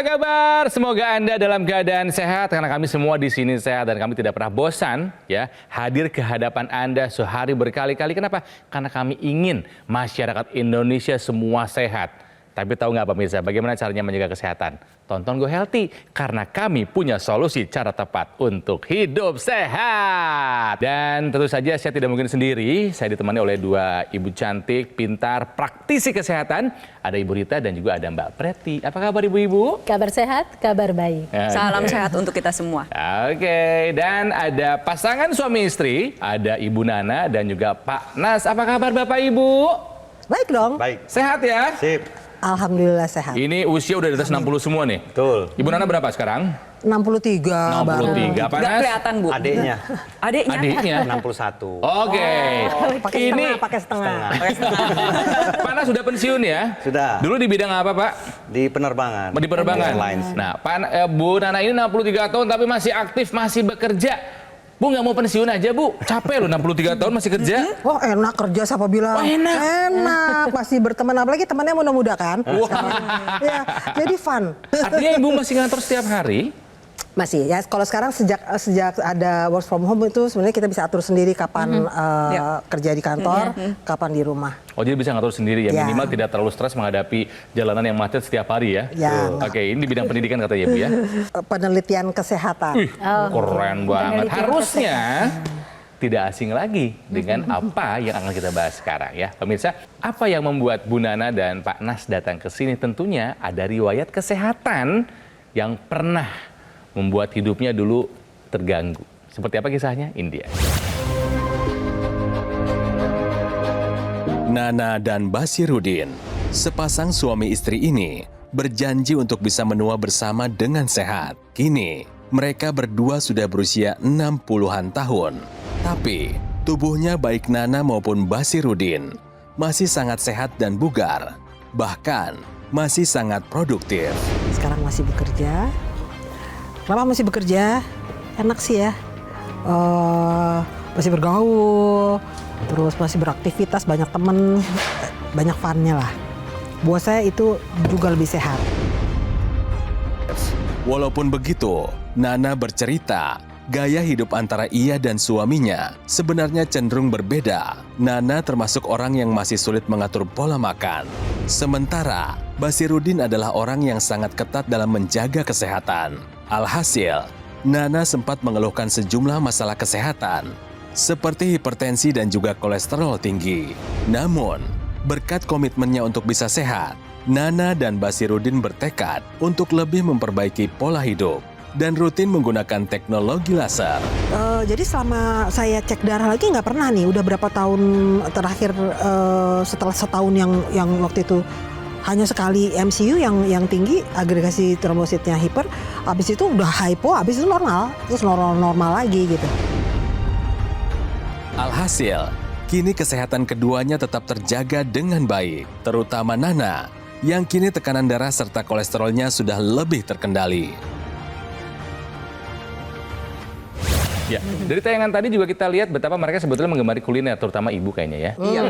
apa kabar? Semoga Anda dalam keadaan sehat karena kami semua di sini sehat dan kami tidak pernah bosan ya hadir ke hadapan Anda sehari berkali-kali. Kenapa? Karena kami ingin masyarakat Indonesia semua sehat. Tapi tahu nggak pemirsa, bagaimana caranya menjaga kesehatan? Tonton Go Healthy, karena kami punya solusi cara tepat untuk hidup sehat. Dan tentu saja saya tidak mungkin sendiri, saya ditemani oleh dua ibu cantik, pintar, praktisi kesehatan. Ada Ibu Rita dan juga ada Mbak Preti. Apa kabar ibu-ibu? Kabar sehat, kabar baik. Salam sehat untuk kita semua. Oke, dan ada pasangan suami istri, ada Ibu Nana dan juga Pak Nas. Apa kabar Bapak Ibu? Baik dong. Baik. Sehat ya? Sip. Alhamdulillah sehat. Ini usia udah di atas 60 semua nih. Betul. Ibu Nana berapa sekarang? 63 baru. 63. Pak Nggak Nas? kelihatan, Bu. Adiknya Adiknya? Adiknya? 61. Oke. Ini Pakai setengah. Pak Nas sudah pensiun ya? Sudah. Dulu di bidang apa Pak? Di penerbangan. Di penerbangan. Airlines. Nah, Bu Nana ini 63 tahun tapi masih aktif, masih bekerja. Bu nggak mau pensiun aja Bu, capek loh 63 tahun masih kerja. Oh enak kerja siapa bilang? Oh, enak. Enak, masih berteman apalagi temannya muda-muda kan. Ya, jadi fun. Artinya Ibu masih ngantor setiap hari? Masih ya, kalau sekarang sejak ada work from home itu sebenarnya kita bisa atur sendiri kapan kerja di kantor, kapan di rumah. Oh jadi bisa ngatur sendiri ya, Ya. minimal tidak terlalu stres menghadapi jalanan yang macet setiap hari ya? Ya, Oke, ini di bidang pendidikan katanya Bu ya? Penelitian kesehatan. Keren banget. penelitian Harusnya tidak asing lagi dengan apa yang akan kita bahas sekarang ya. Pemirsa, apa yang membuat Bu Nana dan Pak Nas datang ke sini? Tentunya ada riwayat kesehatan yang pernah membuat hidupnya dulu terganggu. Seperti apa kisahnya? Ini dia. Nana dan Basirudin, sepasang suami istri ini berjanji untuk bisa menua bersama dengan sehat. Kini, mereka berdua sudah berusia 60-an tahun. Tapi, tubuhnya baik Nana maupun Basirudin masih sangat sehat dan bugar. Bahkan, masih sangat produktif. Sekarang masih bekerja. Kenapa masih bekerja? Enak sih ya. Masih bergaul, terus masih beraktivitas, banyak temen, banyak funnya lah. Buat saya itu juga lebih sehat. Walaupun begitu, Nana bercerita, gaya hidup antara ia dan suaminya sebenarnya cenderung berbeda. Nana termasuk orang yang masih sulit mengatur pola makan. Sementara, Basirudin adalah orang yang sangat ketat dalam menjaga kesehatan. Alhasil, Nana sempat mengeluhkan sejumlah masalah kesehatan, seperti hipertensi dan juga kolesterol tinggi. Namun, berkat komitmennya untuk bisa sehat, Nana dan Basirudin bertekad untuk lebih memperbaiki pola hidup dan rutin menggunakan teknologi laser. Jadi selama saya cek darah lagi nggak pernah nih, udah berapa tahun terakhir setelah setahun yang waktu itu hanya sekali MCU yang tinggi, agregasi trombositnya hiper, habis itu udah hypo, habis itu normal, terus normal lagi gitu. Alhasil, kini kesehatan keduanya tetap terjaga dengan baik, terutama Nana, yang kini tekanan darah serta kolesterolnya sudah lebih terkendali. Ya, dari tayangan tadi juga kita lihat betapa mereka sebetulnya menggemari kuliner, terutama ibu kayaknya ya. Iya.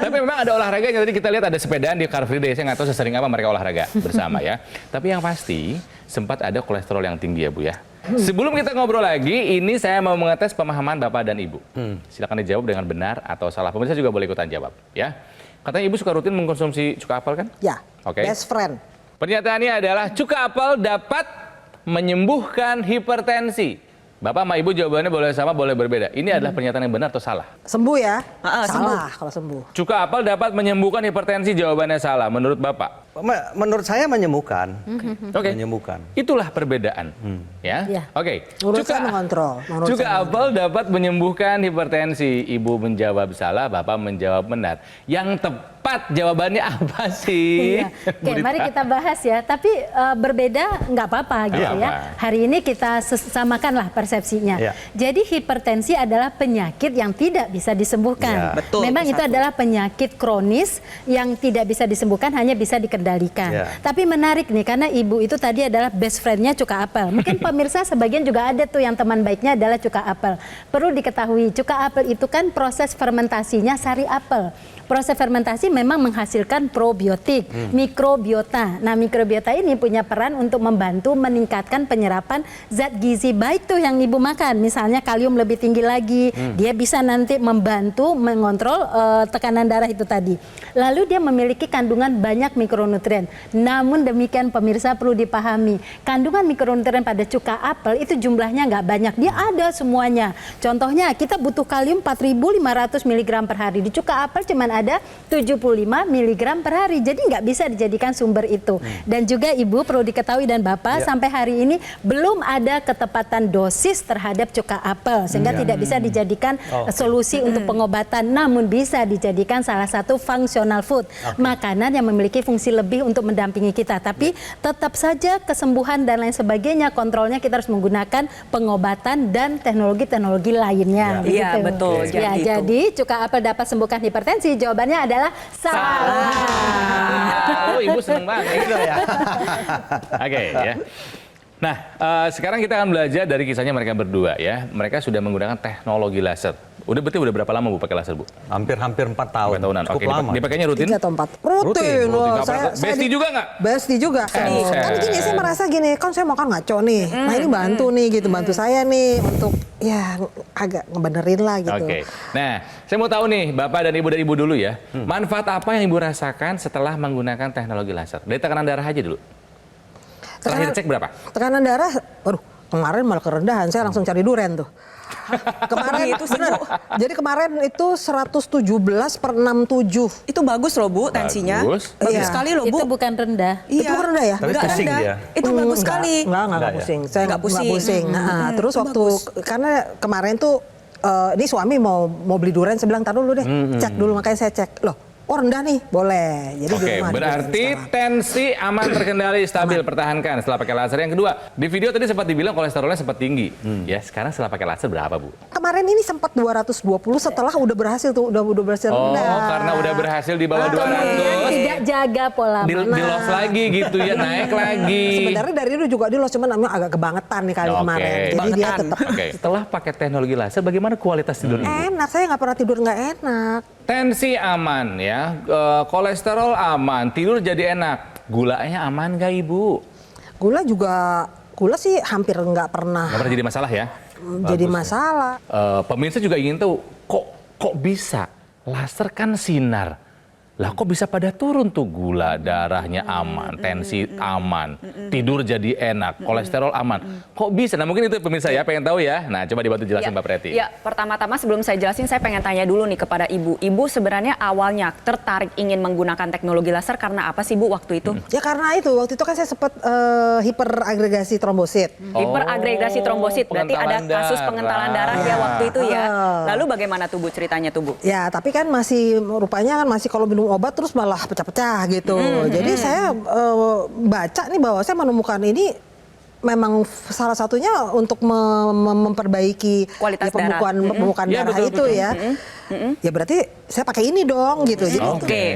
Tapi memang ada olahraganya, tadi kita lihat ada sepedaan di Car Free Day, saya nggak tahu sesering apa mereka olahraga bersama ya. Tapi yang pasti, sempat ada kolesterol yang tinggi ya Bu ya. Sebelum kita ngobrol lagi, ini saya mau mengetes pemahaman Bapak dan Ibu. Silakan dijawab dengan benar atau salah. Pemirsa juga boleh ikutan jawab ya. Katanya Ibu suka rutin mengkonsumsi cuka apel kan? Ya, Oke. best friend. Pernyataannya adalah cuka apel dapat menyembuhkan hipertensi. Bapak sama Ibu jawabannya boleh sama, boleh berbeda. Ini adalah pernyataan yang benar atau salah? Sembuh ya? sembuh. Salah kalau sembuh. Cuka apel dapat menyembuhkan hipertensi, jawabannya salah. Menurut Bapak? Menurut saya menyembuhkan. Oke. Menyembuhkan. Itulah perbedaan. Ya? Ya. Oke. Menurut saya mengontrol. Menurut Cuka saya apel dapat menyembuhkan hipertensi. Ibu menjawab salah, Bapak menjawab benar. Yang tepat jawabannya apa sih? Iya. Oke, mari kita bahas ya. Tapi berbeda nggak apa-apa gitu Nggak ya. apa. Hari ini kita samakanlah persepsinya. Iya. Jadi hipertensi adalah penyakit yang tidak bisa disembuhkan. Iya. Betul, Memang itu satu. adalah penyakit kronis yang tidak bisa disembuhkan, hanya bisa dikendalikan. Iya. Tapi menarik nih, karena Ibu itu tadi adalah best friend-nya cuka apel. Mungkin pemirsa sebagian juga ada tuh yang teman baiknya adalah cuka apel. Perlu diketahui, cuka apel itu kan proses fermentasinya sari apel. Proses fermentasi memang menghasilkan probiotik, mikrobiota. Nah, mikrobiota ini punya peran untuk membantu meningkatkan penyerapan zat gizi baik tuh yang ibu makan. Misalnya kalium lebih tinggi lagi, dia bisa nanti membantu mengontrol tekanan darah itu tadi. Lalu dia memiliki kandungan banyak mikronutrien. Namun demikian pemirsa perlu dipahami, kandungan mikronutrien pada cuka apel itu jumlahnya nggak banyak, dia ada semuanya. Contohnya kita butuh kalium 4.500 mg per hari, di cuka apel cuman ada 75 mg per hari, jadi nggak bisa dijadikan sumber itu. Dan juga ibu perlu diketahui dan bapak sampai hari ini belum ada ketepatan dosis terhadap cuka apel, sehingga tidak bisa dijadikan solusi untuk pengobatan, namun bisa dijadikan salah satu functional food, makanan yang memiliki fungsi lebih untuk mendampingi kita. Tapi tetap saja kesembuhan dan lain sebagainya, kontrolnya kita harus menggunakan pengobatan dan teknologi-teknologi lainnya. Iya, betul. Ya, jadi cuka apel dapat sembuhkan hipertensi? Jawabannya adalah salah. Oh, ibu seneng banget gitu ya. Oke, ya. Nah, sekarang kita akan belajar dari kisahnya mereka berdua ya. Mereka sudah menggunakan teknologi laser. Berarti udah berapa lama Bu pakai laser, Bu? Hampir 4 tahun. 4 tahunan. Cukup Oke, lama. dipakainya rutin? 3 atau 4. Rutin. Wah, Besti juga nggak? Besti juga. Kan gini, saya merasa gini, kan saya makan ngaco nih. Nah ini bantu nih gitu, bantu saya nih untuk ya agak ngebenerin lah gitu. Oke. Nah, saya mau tahu nih, Bapak dan Ibu dulu ya. Manfaat apa yang Ibu rasakan setelah menggunakan teknologi laser? Dari tekanan darah aja dulu. Terakhir cek berapa? Tekanan darah, waduh kemarin malah kerendahan, saya langsung cari duren tuh. Kemarin Itu sih, bener. Bu. Jadi kemarin itu 117/67. Itu bagus loh Bu tensinya. Bagus. Bagus Iya. sekali loh Bu. Itu bukan rendah. Iya. Itu rendah ya? Tapi Nggak pusing rendah. dia. Itu bagus sekali. Enggak ya? pusing. Saya Nggak nggak pusing. pusing. Nah, terus itu waktu bagus. karena kemarin tuh ini suami mau beli durian, saya bilang taruh dulu deh. Cek dulu, makanya saya cek. Loh, oh rendah nih, boleh. Jadi di Oke, rumah berarti tensi aman, terkendali, stabil, pertahankan setelah pakai laser. Yang kedua, di video tadi sempat dibilang kolesterolnya sempat tinggi. Ya, sekarang setelah pakai laser berapa, Bu? kemarin ini sempat 220 setelah udah berhasil tuh, udah berhasil Oh, rendah. karena udah berhasil di bawah Kemudian 200. tidak jaga pola Di loss lagi gitu ya, naik lagi. Sebenarnya dari dulu juga di loss, cuman namanya agak kebangetan nih kali Oke. kemarin. Jadi dia Kebangetan. tetap Oke, setelah pakai teknologi laser, bagaimana kualitas tidur Ibu? enak. Saya nggak pernah tidur nggak enak. Tensi aman ya, kolesterol aman, tidur jadi enak. Gulanya aman nggak Ibu? Gula sih hampir nggak pernah Nggak pernah jadi masalah ya? jadi masalah. Pemirsa juga ingin tahu, kok bisa? Laser kan sinar. Lah kok bisa pada turun tuh, gula darahnya aman, tensi aman, tidur jadi enak, kolesterol aman. Kok bisa? Nah mungkin itu pemirsa ya pengen tahu ya. Nah coba dibantu jelasin Mbak Preti. Ya, pertama-tama sebelum saya jelasin, saya pengen tanya dulu nih kepada Ibu. Ibu sebenarnya awalnya tertarik ingin menggunakan teknologi laser karena apa sih Bu waktu itu? Ya karena itu waktu itu kan saya sempat hiperagregasi trombosit. Hiperagregasi trombosit, berarti ada pengentalan kasus darah. pengentalan darah ya waktu itu ya. Ah. Lalu bagaimana tuh Bu ceritanya tuh Bu? Ya tapi kan masih rupanya kan masih kalau minum obat terus malah pecah-pecah gitu. Jadi saya baca nih bahwa saya menemukan ini memang salah satunya untuk memperbaiki Kualitas ya, pembukaan Ya, darah betul, itu betul. ya. Ya berarti saya pakai ini dong gitu. Jadi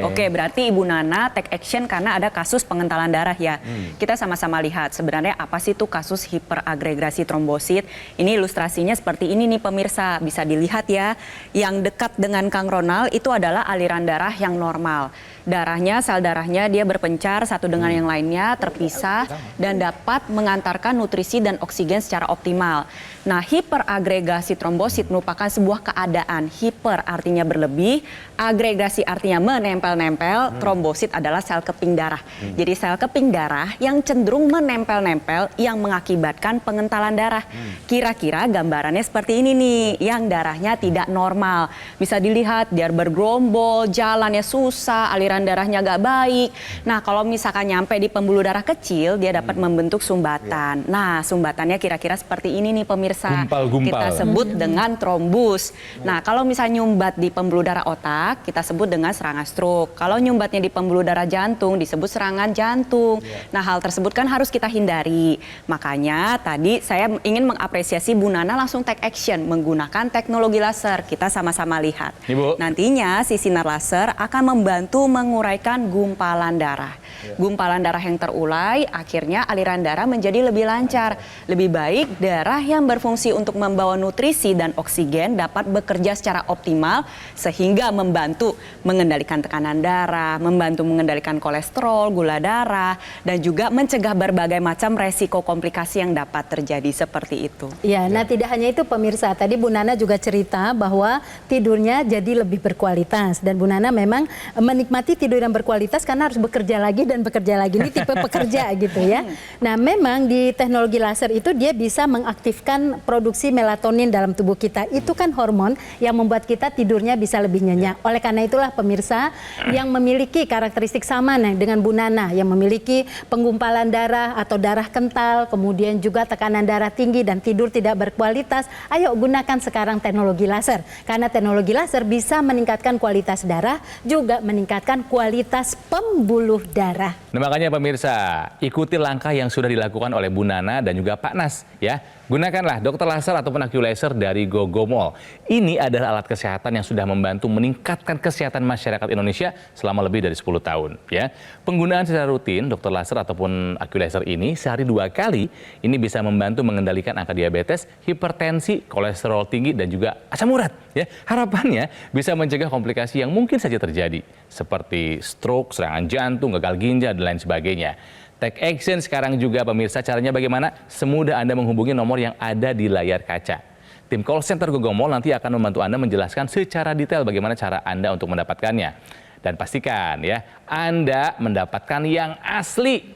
Oke, berarti Ibu Nana take action karena ada kasus pengentalan darah ya. Kita sama-sama lihat sebenarnya apa sih tuh kasus hiperagregasi trombosit. Ini ilustrasinya seperti ini nih pemirsa, bisa dilihat ya. Yang dekat dengan Kang Ronald itu adalah aliran darah yang normal. Darahnya, sel darahnya dia berpencar satu dengan yang lainnya, terpisah dan dapat mengantarkan nutrisi dan oksigen secara optimal. Nah, hiperagregasi trombosit merupakan sebuah keadaan. Hiper artinya berlebih, agregasi artinya menempel-nempel, trombosit adalah sel keping darah. Jadi sel keping darah yang cenderung menempel-nempel yang mengakibatkan pengentalan darah. Kira-kira gambarannya seperti ini nih, yang darahnya tidak normal. Bisa dilihat dia bergerombol, jalannya susah, aliran darahnya gak baik. Nah, kalau misalkan nyampe di pembuluh darah kecil, dia dapat membentuk sumbatan. Nah, sumbatannya kira-kira seperti ini nih pemirsa. Gumpal-gumpal. Kita sebut dengan trombus. Nah, kalau misalnya nyumbat di pembuluh darah otak, kita sebut dengan serangan stroke. Kalau nyumbatnya di pembuluh darah jantung, disebut serangan jantung. Nah, hal tersebut kan harus kita hindari. Makanya tadi saya ingin mengapresiasi Bu Nana langsung take action menggunakan teknologi laser. Kita sama-sama lihat. Ibu. Nantinya si sinar laser akan membantu menguraikan gumpalan darah. Gumpalan darah yang terurai, akhirnya aliran darah menjadi lebih lancar. Lebih baik darah yang berfungsi untuk membawa nutrisi dan oksigen dapat bekerja secara optimal maksimal sehingga membantu mengendalikan tekanan darah, membantu mengendalikan kolesterol, gula darah, dan juga mencegah berbagai macam resiko komplikasi yang dapat terjadi seperti itu. Ya, nah tidak hanya itu pemirsa, tadi Bu Nana juga cerita bahwa tidurnya jadi lebih berkualitas dan Bu Nana memang menikmati tidur yang berkualitas karena harus bekerja lagi dan bekerja lagi. Ini tipe pekerja gitu ya. Nah, memang di teknologi laser itu dia bisa mengaktifkan produksi melatonin dalam tubuh kita. Itu kan hormon yang membuat kita tidurnya bisa lebih nyenyak. Oleh karena itulah pemirsa yang memiliki karakteristik sama dengan Bu Nana, yang memiliki penggumpalan darah atau darah kental, kemudian juga tekanan darah tinggi dan tidur tidak berkualitas, ayo gunakan sekarang teknologi laser. Karena teknologi laser bisa meningkatkan kualitas darah, juga meningkatkan kualitas pembuluh darah. Nah, makanya pemirsa, ikuti langkah yang sudah dilakukan oleh Bu Nana dan juga Pak Nas ya. Gunakanlah dokter laser ataupun AccuLaser dari Gogomol. Ini adalah alat kesehatan yang sudah membantu meningkatkan kesehatan masyarakat Indonesia selama lebih dari 10 tahun ya. Penggunaan secara rutin dokter laser ataupun AccuLaser ini sehari 2 kali ini bisa membantu mengendalikan angka diabetes, hipertensi, kolesterol tinggi dan juga asam urat ya. Harapannya bisa mencegah komplikasi yang mungkin saja terjadi seperti stroke, serangan jantung, gagal ginjal dan lain sebagainya. Take action sekarang juga pemirsa, caranya bagaimana? Semudah Anda menghubungi nomor yang ada di layar kaca. Tim call center Gogomol nanti akan membantu Anda menjelaskan secara detail bagaimana cara Anda untuk mendapatkannya. Dan pastikan ya, Anda mendapatkan yang asli,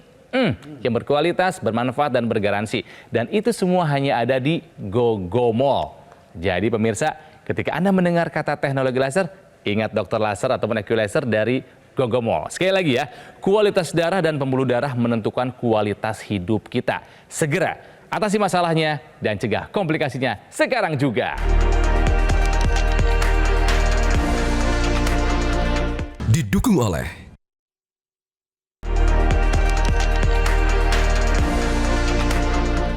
yang berkualitas, bermanfaat dan bergaransi. Dan itu semua hanya ada di Gogomol. Jadi pemirsa, ketika Anda mendengar kata teknologi laser, ingat dokter laser ataupun AccuLaser dari Gogomol. Sekali lagi ya, kualitas darah dan pembuluh darah menentukan kualitas hidup kita. Segera atasi masalahnya dan cegah komplikasinya sekarang juga. Didukung oleh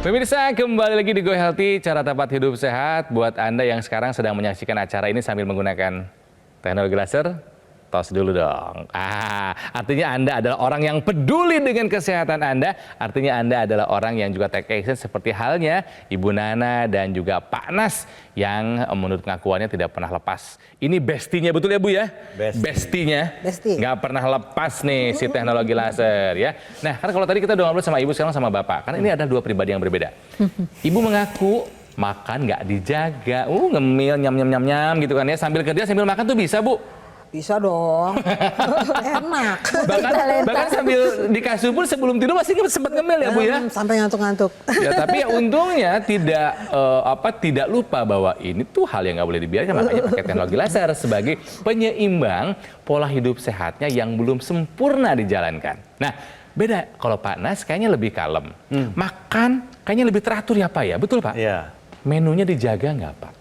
Pemirsa, kembali lagi di Go Healthy, cara tepat hidup sehat. Buat Anda yang sekarang sedang menyaksikan acara ini sambil menggunakan teknologi laser, tos dulu dong. Artinya Anda adalah orang yang peduli dengan kesehatan Anda. Artinya Anda adalah orang yang juga take action seperti halnya Ibu Nana dan juga Pak Nas yang menurut pengakuannya tidak pernah lepas. Ini bestinya betul ya Bu ya? Bestinya. Besti. Nggak pernah lepas nih si teknologi laser ya. Nah, kan kalau tadi kita udah ngobrol sama Ibu, sekarang sama Bapak. Karena ini ada dua pribadi yang berbeda. Ibu mengaku makan nggak dijaga. Ngemil, nyam-nyam gitu kan ya. Sambil kerja, sambil makan tuh bisa Bu. Bisa dong. Enak. Bahkan sambil di kasur pun sebelum tidur masih sempat ngemil ya Bu ya. Sampai ngantuk-ngantuk. Ya, tapi ya untungnya tidak lupa bahwa ini tuh hal yang nggak boleh dibiarkan, makanya pakai teknologi laser sebagai penyeimbang pola hidup sehatnya yang belum sempurna dijalankan. Nah, beda kalau Pak Nas kayaknya lebih kalem. Makan kayaknya lebih teratur ya Pak ya, betul Pak? Iya. Menunya dijaga nggak Pak?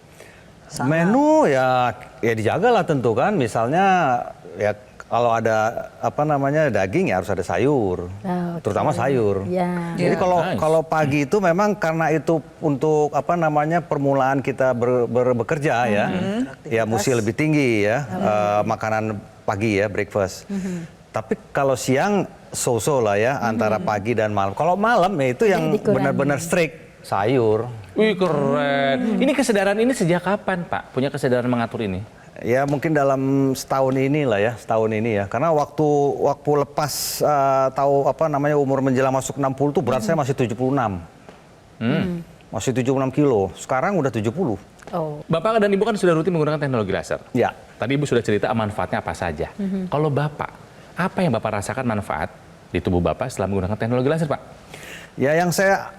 Menu ya dijaga lah tentu kan. Misalnya ya kalau ada daging ya harus ada sayur, terutama sayur. Ya. Jadi kalau pagi itu memang karena itu untuk permulaan kita bekerja ya mesti lebih tinggi ya makanan pagi ya breakfast. Tapi kalau siang so-so lah ya antara pagi dan malam. Kalau malam ya itu yang benar-benar strict sayur. Wih keren. Ini kesadaran ini sejak kapan Pak? Punya kesadaran mengatur ini? Ya mungkin dalam setahun ini lah ya, setahun ini ya. Karena waktu lepas umur menjelang masuk 60 tuh berat saya masih 76. Masih 76 kilo. Sekarang udah 70. Oh. Bapak dan Ibu kan sudah rutin menggunakan teknologi laser. Ya. Tadi Ibu sudah cerita manfaatnya apa saja. Kalau Bapak, apa yang Bapak rasakan manfaat di tubuh Bapak setelah menggunakan teknologi laser Pak? Ya yang saya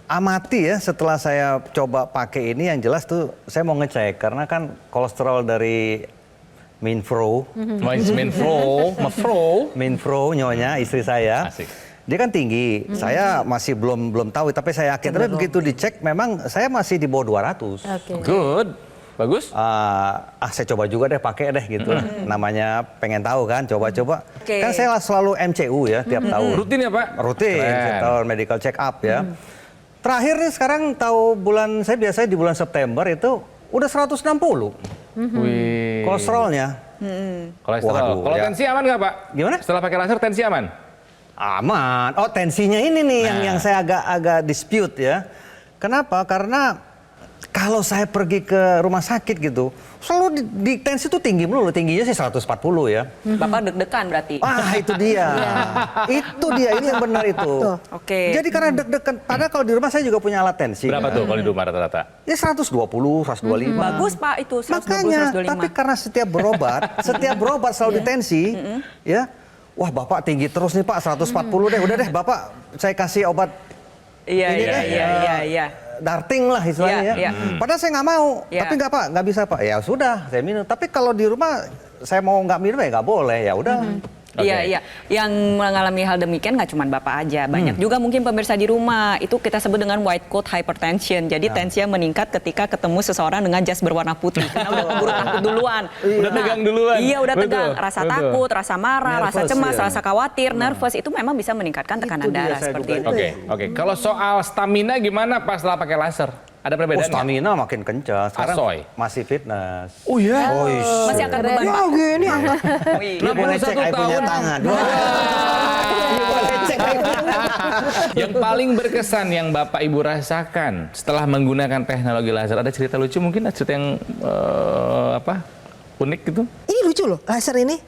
amati ya setelah saya coba pakai ini yang jelas tuh saya mau ngecek karena kan kolesterol dari Minfro nyonya istri saya. Asik. Dia kan tinggi. Saya masih belum tahu tapi saya yakin tapi begitu dicek memang saya masih di bawah 200. Oke. Good. Bagus. Saya coba juga deh pakai deh gitu. Namanya pengen tahu kan, coba-coba. Oke. Kan saya selalu MCU ya tiap tahun. Rutin ya Pak? Rutin, setiap tahun medical check up ya. Terakhir nih sekarang saya biasanya di bulan September itu udah 160 Wih. kolesterolnya. Kolesterol. Waduh, Kalau ya. tensi aman nggak Pak? Gimana? Setelah pakai laser tensi aman? Aman. Oh tensinya ini nih yang saya agak dispute ya. Kenapa? Karena Kalau saya pergi ke rumah sakit gitu, selalu di tensi itu tinggi melulu, tingginya sih 140 ya. Bapak deg-degan berarti. Ah itu dia, itu dia, ini yang benar itu. Oke. Jadi karena deg-degan, padahal kalau di rumah saya juga punya alat tensi. Berapa kan. tuh kalau di rumah rata-rata? Ya 120, 125. Bagus Pak itu 120, Makanya, 125. tapi karena setiap berobat selalu ditensi, ya, wah Bapak tinggi terus nih Pak, 140 deh, udah deh Bapak, saya kasih obat Iya, ini iya, deh, iya. darting lah istilahnya Iya, ya. iya. Padahal saya nggak mau, Iya. tapi nggak Pak, nggak bisa Pak. Ya sudah, saya minum. Tapi kalau di rumah saya mau nggak minum ya nggak boleh, ya udah. Iya, Oke. iya. Yang mengalami hal demikian nggak cuma Bapak aja. Banyak juga mungkin pemirsa di rumah. Itu kita sebut dengan white coat hypertension. Jadi tensinya meningkat ketika ketemu seseorang dengan jas berwarna putih. Karena udah keburu takut duluan. Udah tegang duluan. Iya, udah Betul, tegang. Rasa betul. takut, rasa marah, rasa Nervous, cemas, ya. rasa khawatir, nervous. Itu memang bisa meningkatkan tekanan Itu dia darah saya seperti duga. itu. Oke. Kalau soal stamina gimana pas setelah pakai laser? Ada Oh, perbedaan nggak? stamina makin kencang. Sekarang Asoy. masih fitness. Oh iya? Oh, Masih angkat beban, Ya Pak. gini angkat. Wih. Dia boleh 61 cek saya punya tahun. tangan. Wah. Dia boleh cek. Yang paling berkesan yang Bapak Ibu rasakan setelah menggunakan teknologi laser, ada cerita lucu mungkin, ada cerita yang unik gitu? Ini lucu loh, laser ini.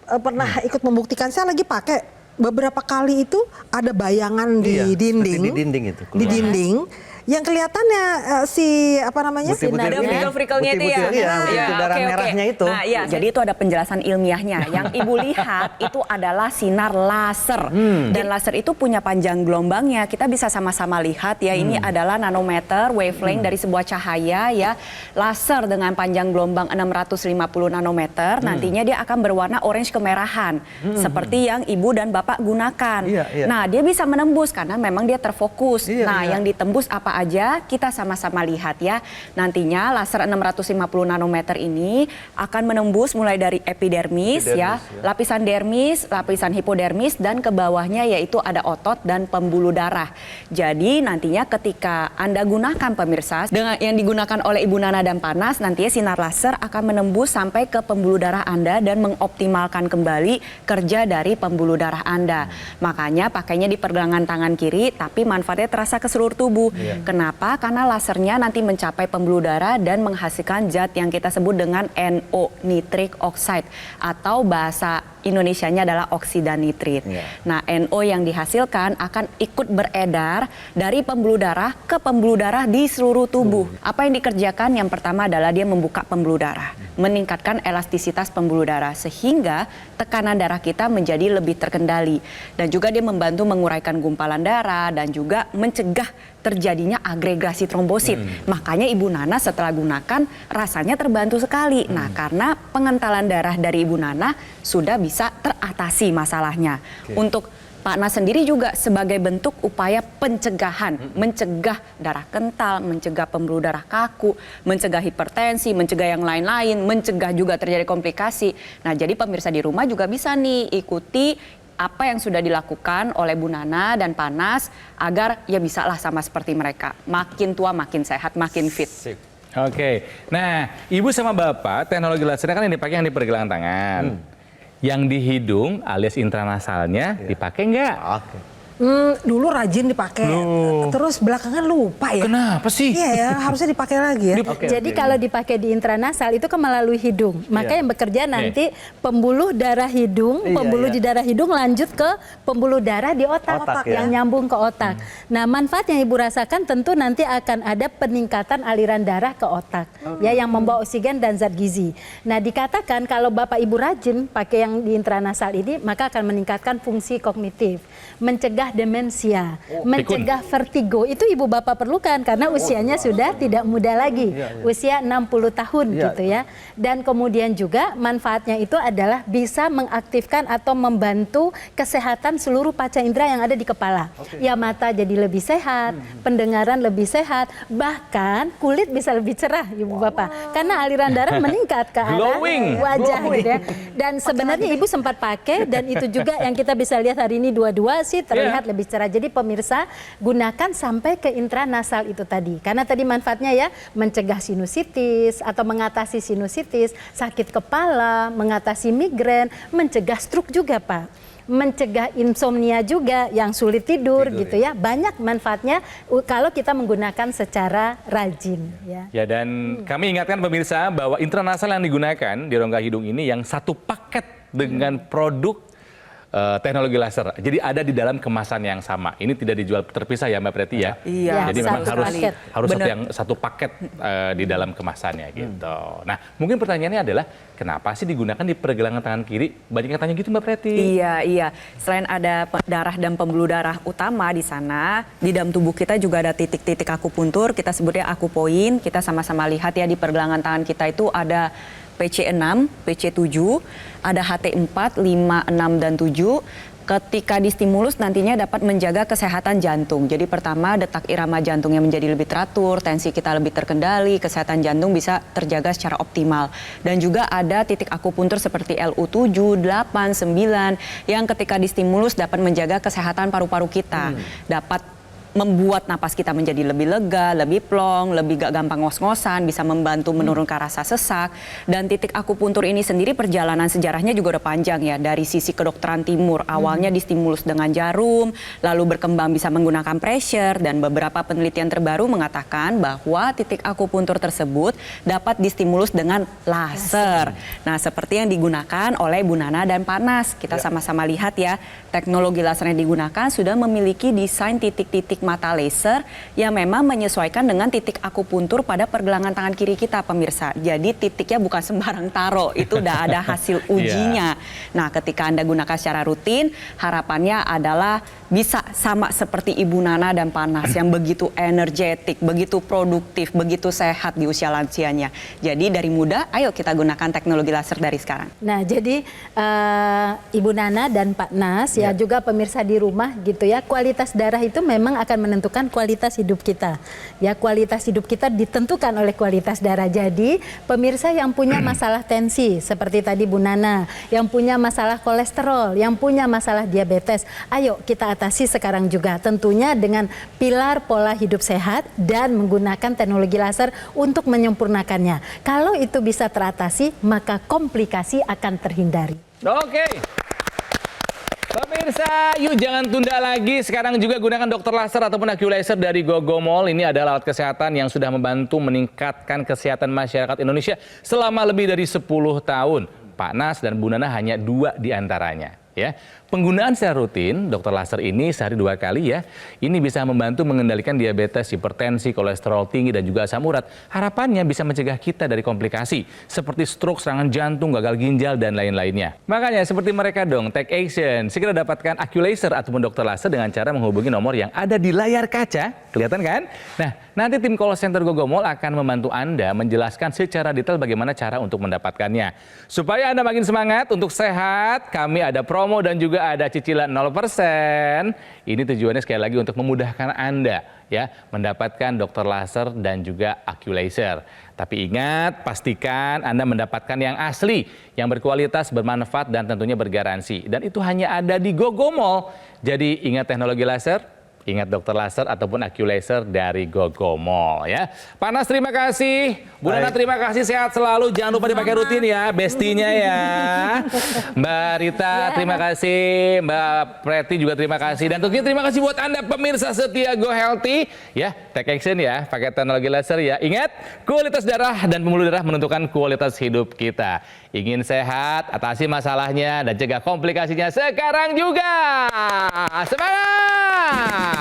Pernah ikut membuktikan, saya lagi pakai. Beberapa kali itu ada bayangan Iya, di dinding. seperti di dinding itu, Di keluar. dinding. Yang kelihatannya Butir-butir Ada ini. frikil-frikelnya itu ya. Butir-butir, iya, butir darah oke, oke. merahnya itu. Nah, iya, jadi itu ada penjelasan ilmiahnya. Yang Ibu lihat itu adalah sinar laser. Dan laser itu punya panjang gelombangnya. Kita bisa sama-sama lihat ya, ini adalah nanometer wavelength dari sebuah cahaya ya. Laser dengan panjang gelombang 650 nanometer, nantinya dia akan berwarna orange kemerahan. Seperti yang Ibu dan Bapak gunakan. Iya, iya. Nah, dia bisa menembus karena memang dia terfokus. Iya, Nah, iya. yang ditembus apa aja, kita sama-sama lihat ya. Nantinya laser 650 nanometer ini akan menembus mulai dari epidermis ya, lapisan dermis, lapisan hipodermis, dan ke bawahnya yaitu ada otot dan pembuluh darah. Jadi nantinya ketika Anda gunakan pemirsa, dengan yang digunakan oleh Ibu Nana dan Panas, nantinya sinar laser akan menembus sampai ke pembuluh darah Anda dan mengoptimalkan kembali kerja dari pembuluh darah Anda. Makanya pakainya di pergelangan tangan kiri, tapi manfaatnya terasa ke seluruh tubuh. Kenapa? Karena lasernya nanti mencapai pembuluh darah dan menghasilkan zat yang kita sebut dengan NO, nitric oxide, atau bahasa Indonesianya adalah oksida nitrit. Nah, NO yang dihasilkan akan ikut beredar dari pembuluh darah ke pembuluh darah di seluruh tubuh. Apa yang dikerjakan? Yang pertama adalah dia membuka pembuluh darah, meningkatkan elastisitas pembuluh darah sehingga tekanan darah kita menjadi lebih terkendali, dan juga dia membantu menguraikan gumpalan darah dan juga mencegah terjadinya agregasi trombosit. Makanya Ibu Nana setelah gunakan rasanya terbantu sekali. Nah, karena pengentalan darah dari Ibu Nana sudah bisa teratasi masalahnya. Untuk Pak Nas sendiri juga sebagai bentuk upaya pencegahan, mencegah darah kental, mencegah pembuluh darah kaku, mencegah hipertensi, mencegah yang lain-lain, mencegah juga terjadi komplikasi. Nah, jadi pemirsa di rumah juga bisa nih ikuti apa yang sudah dilakukan oleh Bu Nana dan Panas agar ya bisalah sama seperti mereka. Makin tua makin sehat, makin fit. Oke. Nah, Ibu sama Bapak, teknologi lasernya kan yang dipakai yang di pergelangan tangan. Yang di hidung alias intranasalnya dipakai nggak? Oke. Dulu rajin dipakai, terus belakangan lupa ya. Kenapa sih? Iya ya, harusnya dipakai lagi ya. Jadi kalau dipakai di intranasal itu kan melalui hidung. Maka yang bekerja nanti pembuluh darah hidung, pembuluh di darah hidung lanjut ke pembuluh darah di otak, ya. yang nyambung ke otak. Nah, manfaat yang Ibu rasakan tentu nanti akan ada peningkatan aliran darah ke otak, ya, yang membawa oksigen dan zat gizi. Nah, dikatakan kalau Bapak Ibu rajin pakai yang di intranasal ini, maka akan meningkatkan fungsi kognitif, mencegah demensia, mencegah vertigo. Itu Ibu Bapak perlukan karena usianya sudah tidak muda lagi, usia 60 tahun gitu ya. Dan kemudian juga manfaatnya itu adalah bisa mengaktifkan atau membantu kesehatan seluruh panca indera yang ada di kepala. Ya, mata jadi lebih sehat, pendengaran lebih sehat, bahkan kulit bisa lebih cerah Ibu Bapak. Karena aliran darah meningkat ke arah Glowing. wajah gitu ya. Dan sebenarnya Ibu sempat pakai dan itu juga yang kita bisa lihat hari ini dua-dua sih terlihat lebih cerah. Jadi pemirsa gunakan sampai ke intranasal itu tadi. Karena tadi manfaatnya ya mencegah sinusitis atau mengatasi sinusitis, sakit kepala, mengatasi migrain, mencegah stroke juga Pak. mencegah insomnia juga yang sulit tidur gitu ya. Banyak manfaatnya kalau kita menggunakan secara rajin ya. Ya, dan kami ingatkan pemirsa bahwa intranasal yang digunakan di rongga hidung ini yang satu paket dengan produk teknologi laser. Jadi ada di dalam kemasan yang sama. Ini tidak dijual terpisah ya Mbak Preti ya. Iya, Jadi satu memang harus paket. satu paket di dalam kemasannya gitu. Nah, mungkin pertanyaannya adalah kenapa sih digunakan di pergelangan tangan kiri? Banyak yang tanya gitu Mbak Preti. Iya. Selain ada darah dan pembuluh darah utama di sana, di dalam tubuh kita juga ada titik-titik akupuntur, kita sebutnya akupoin. Kita sama-sama lihat ya di pergelangan tangan kita itu ada PC6, PC7, ada HT4, 5, 6, dan 7. Ketika distimulus nantinya dapat menjaga kesehatan jantung. Jadi pertama detak irama jantungnya menjadi lebih teratur, tensi kita lebih terkendali, kesehatan jantung bisa terjaga secara optimal. Dan juga ada titik akupuntur seperti LU7, 8, 9 yang ketika distimulus dapat menjaga kesehatan paru-paru kita. Dapat membuat napas kita menjadi lebih lega, lebih plong, lebih gak gampang ngos-ngosan, bisa membantu menurunkan rasa sesak. Dan titik akupuntur ini sendiri perjalanan sejarahnya juga udah panjang ya. Dari sisi kedokteran timur, awalnya distimulus dengan jarum, lalu berkembang bisa menggunakan pressure, dan beberapa penelitian terbaru mengatakan bahwa titik akupuntur tersebut dapat distimulus dengan laser. Nah, seperti yang digunakan oleh Bu Nana dan Pak Nas. Kita sama-sama lihat ya, teknologi laser yang digunakan sudah memiliki desain titik-titik mata laser yang memang menyesuaikan dengan titik akupuntur pada pergelangan tangan kiri kita pemirsa. Jadi titiknya bukan sembarang taruh, itu udah ada hasil ujinya. Nah, ketika Anda gunakan secara rutin, harapannya adalah bisa sama seperti Ibu Nana dan Pak Nas yang begitu energetik, begitu produktif, begitu sehat di usia lansianya. Jadi dari muda, ayo kita gunakan teknologi laser dari sekarang. Nah, jadi Ibu Nana dan Pak Nas ya juga pemirsa di rumah gitu ya, kualitas darah itu memang akan menentukan kualitas hidup kita. Ya, kualitas hidup kita ditentukan oleh kualitas darah. Jadi, pemirsa yang punya masalah tensi seperti tadi Bu Nana, yang punya masalah kolesterol, yang punya masalah diabetes, ayo kita atasi sekarang juga. Tentunya dengan pilar pola hidup sehat dan menggunakan teknologi laser untuk menyempurnakannya. Kalau itu bisa teratasi, maka komplikasi akan terhindari. Oke. Pemirsa, yuk jangan tunda lagi. Sekarang juga gunakan dokter laser ataupun Aculaser dari Gogomol. Ini adalah alat kesehatan yang sudah membantu meningkatkan kesehatan masyarakat Indonesia selama lebih dari 10 tahun. Pak Nas dan Bu Nana hanya 2 di antaranya. Ya, penggunaan secara rutin dokter laser ini sehari 2 kali ya. Ini bisa membantu mengendalikan diabetes, hipertensi, kolesterol tinggi dan juga asam urat. Harapannya bisa mencegah kita dari komplikasi seperti stroke, serangan jantung, gagal ginjal dan lain-lainnya. Makanya seperti mereka dong, take action. Segera dapatkan Aculaser ataupun dokter laser dengan cara menghubungi nomor yang ada di layar kaca. Kelihatan kan? Nah, nanti tim call center Gogomol akan membantu Anda menjelaskan secara detail bagaimana cara untuk mendapatkannya. Supaya Anda makin semangat untuk sehat, kami ada promo dan juga ada cicilan 0%. Ini tujuannya sekali lagi untuk memudahkan Anda ya mendapatkan dokter laser dan juga Aculaser. Tapi ingat, pastikan Anda mendapatkan yang asli, yang berkualitas, bermanfaat dan tentunya bergaransi. Dan itu hanya ada di Gogomol. Jadi ingat teknologi laser, ingat dokter laser ataupun Aculaser dari Gogomol ya. Pak Nas terima kasih, Bu Nana terima kasih, sehat selalu. Jangan lupa dipakai rutin ya, bestinya ya. Mbak Rita terima kasih, Mbak Preti juga terima kasih. Dan tentunya terima kasih buat Anda pemirsa setia Go Healthy ya. Take action ya, pakai teknologi laser ya. Ingat, kualitas darah dan pembuluh darah menentukan kualitas hidup kita. Ingin sehat, atasi masalahnya dan cegah komplikasinya sekarang juga. Semangat!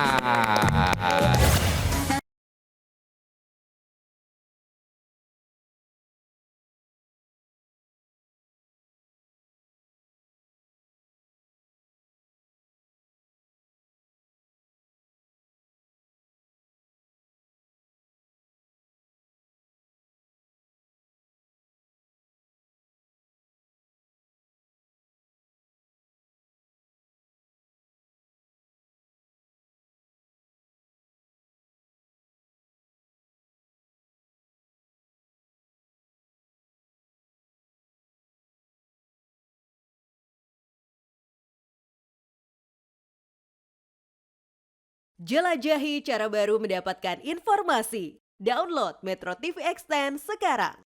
Jelajahi cara baru mendapatkan informasi. Download Metro TV Extend sekarang.